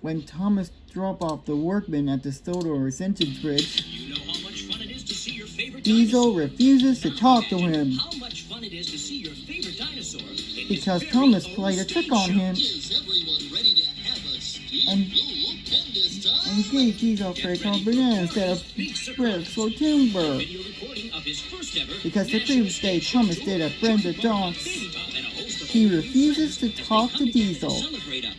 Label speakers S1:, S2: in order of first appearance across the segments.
S1: When Thomas dropped off the workman at the Stodor Sentence Bridge,
S2: You know how much fun it is to see your favorite
S1: Diesel
S2: dinosaur.
S1: refuses to talk to him
S2: How much fun it is to see your favorite dinosaur in
S1: because
S2: his
S1: Thomas
S2: very
S1: played a
S2: own
S1: trick on him
S3: Is everyone ready to have a steel
S1: and,
S3: blue pen this time?
S1: and gave Diesel for a banana instead of bricks or timber.
S2: video recording of his first ever
S1: Because the previous day Thomas did a friend of John's,
S2: baby top and a host of
S1: he
S2: other
S1: refuses to talk to Diesel.
S2: celebrate him.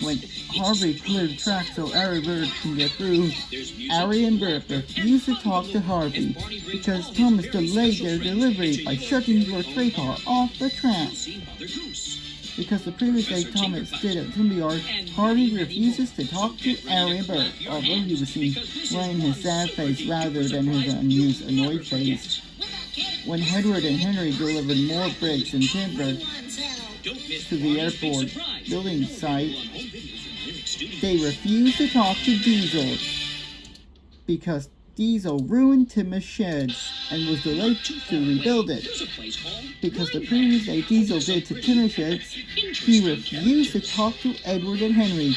S1: When Harvey cleared the track so Ari Bird can get through,
S2: There's music,
S1: Ari and Bert refused to talk to Harvey because Thomas delayed their delivery by shutting your tray car off the track.
S2: see Mother Goose.
S1: Because the previous day Thomas did at Timber Yard, Harvey refuses to talk to Ari and Bert, although he was seen wearing his sad face rather than his amused, annoyed face. When Edward and Henry delivered more bricks and timber
S2: Don't miss
S1: to the
S2: Barney's Big
S1: airport
S2: Surprise.
S1: building site,
S2: Home videos and lyric studios.
S1: they refused to talk to Diesel because Diesel ruined Tim's sheds and was delayed to rebuild it.
S2: There's a place called
S1: Because the previous day Diesel did to Tim's sheds, he refused to talk to Edward and Henry.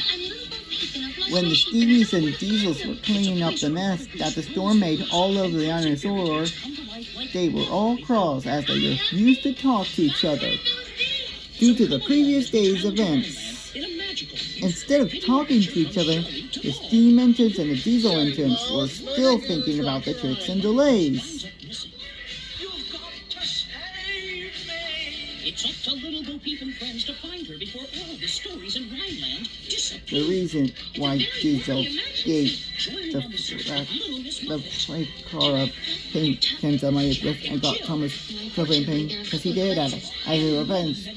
S1: When the Stevies and Diesels were cleaning up the mess that the storm made all over the dinosaur, they were all cross as they refused to talk to each other due to the previous day's events.
S2: in a magical
S1: Instead of talking to each other, the steam engines and the diesel engines were still thinking about the tricks and delays.
S2: You've got to save me. It's up to Little Bo Peep and friends to find her before all the stories in Rhineland disappear.
S1: The reason why Diesel gave
S2: Join on the search
S1: the
S2: for Little Miss
S1: the freight car of paint cans on my lift and got Thomas covered in paint because he did that as a revenge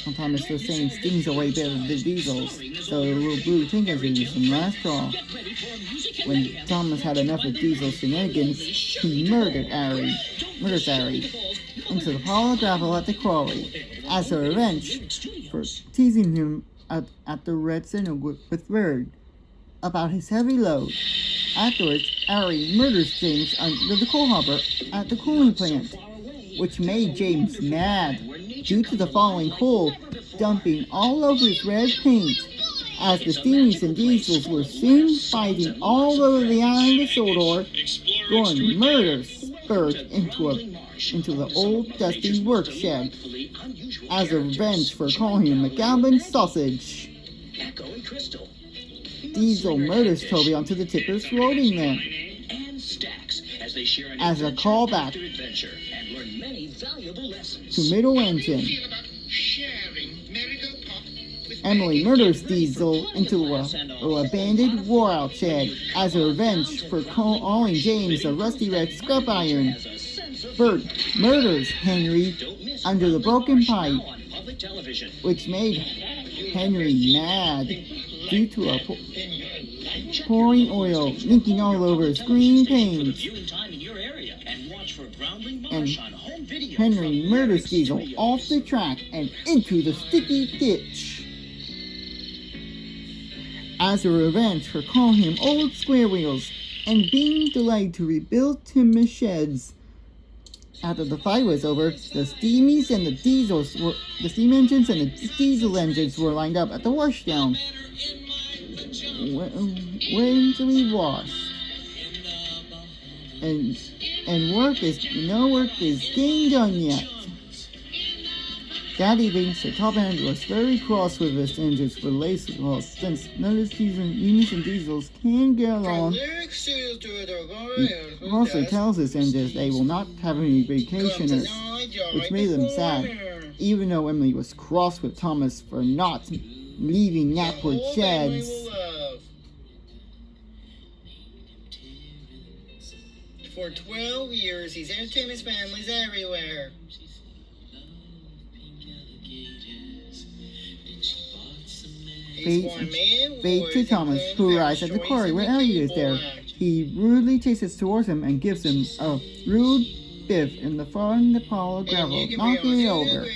S1: on Thomas for saying stings away better than the diesels. So the little blue tinkers are using last straw.
S2: Get ready for music and
S1: When
S2: mayhem.
S1: Thomas had enough of Diesel's shenanigans, he murders Ari into the pile of gravel at the quarry as a revenge for teasing him at the Red Center with Bird about his heavy load. Afterwards, Ari murders James under the coal hopper at the cooling plant, which made James mad due to the falling coal dumping all over his red paint. As the Steamies and Diesels were soon fighting all over the island of Sodor, Gordon murders Bert into the old dusty work shed as a revenge for calling him a Galvin sausage.
S2: Echo and Crystal.
S1: Diesel murders Toby onto the tippers floating them
S2: And Stax as they share an
S1: as a
S2: adventure
S1: callback
S2: after adventure and learn many valuable lessons.
S1: to Middle Engine.
S3: Feel about sharing merry-go pop with
S1: Emily murders Diesel into a abandoned war-out shed as a revenge for calling James a rusty red scrap iron.
S2: As a sense of
S1: Bert murders Henry
S2: don't miss
S1: under the broken pipe,
S2: now on public television.
S1: which made Henry mad due to a pouring oil leaking all over his green paint.
S2: Viewing time in your area and watch for Groundling
S1: And
S2: Marsh on home video.
S1: Henry murders Diesel off the track and into the sticky ditch as a revenge for calling him old square wheels and being delayed to rebuild Tim's sheds. After the fight was over, the steam engines and the diesel engines were lined up at the washdown, waiting to be washed. And no work is getting done yet. That evening, Sir Top End was very cross with his engines for lace walls, since none of the units and diesels can get along. He also tells his engines they will not have any vacationers, which made them sad, even though Emily was cross with Thomas for not leaving Knapwood sheds.
S3: For 12 years, he's entertained his families everywhere.
S1: Fate to Thomas, who arrives at the quarry where Elliot is there. He rudely chases towards him and gives him a rude biff in the front of the pile of gravel, knocking it over.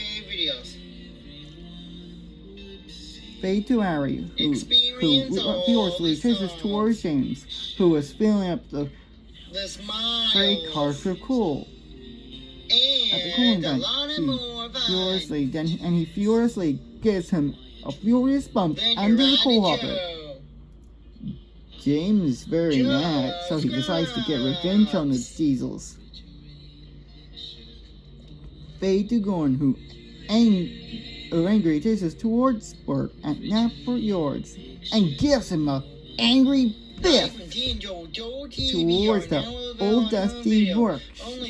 S1: Fade to Harry, who furiously chases towards James, who was filling up the freight car for coal at the cooling tank. He furiously gives him a furious bump under the coal hopper. James is very mad, so he decides to get revenge on the Diesels. Fade to Gorn, who angry chases towards Bert and Napper Yards and gives him a angry biff towards the old dusty work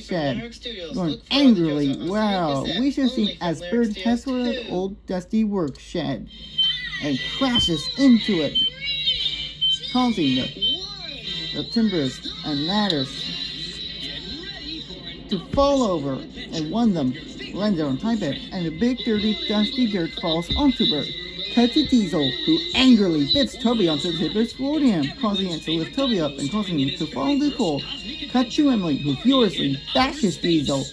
S1: shed. Gorn angrily, wow, we should see as Bert heads for the old dusty work shed and crashes into it, causing the timbers and ladders to fall over, and one of them lands on top of it, and the big dirty dusty dirt falls onto Bert. Cut to Diesel, who angrily biffs Toby onto the timbers toward him, causing it to lift Toby up and causing him to fall into the hole. Cut to Emily, who furiously bashes Diesel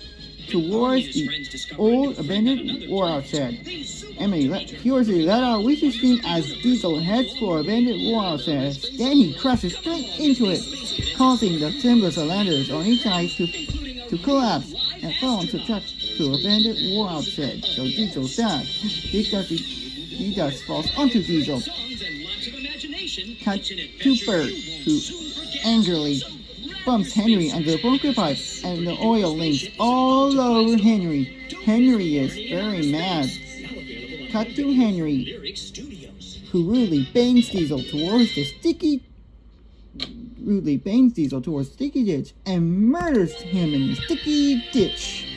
S1: towards the old abandoned warehouse shed. Emily furiously let out a wheezy scream as Diesel heads for abandoned warehouse shed. Then he crashes straight into it, causing the timbers and ladders on each side to collapse and fall into truck to abandoned warehouse shed. So Diesel dies. He does falls onto Diesel. Cut to Bert, who angrily bumps Henry under the bunker pipe, and the oil leaks all over Henry. Henry is very mad. Cut to Henry, who rudely bangs Diesel towards the sticky ditch and murders him in the sticky ditch.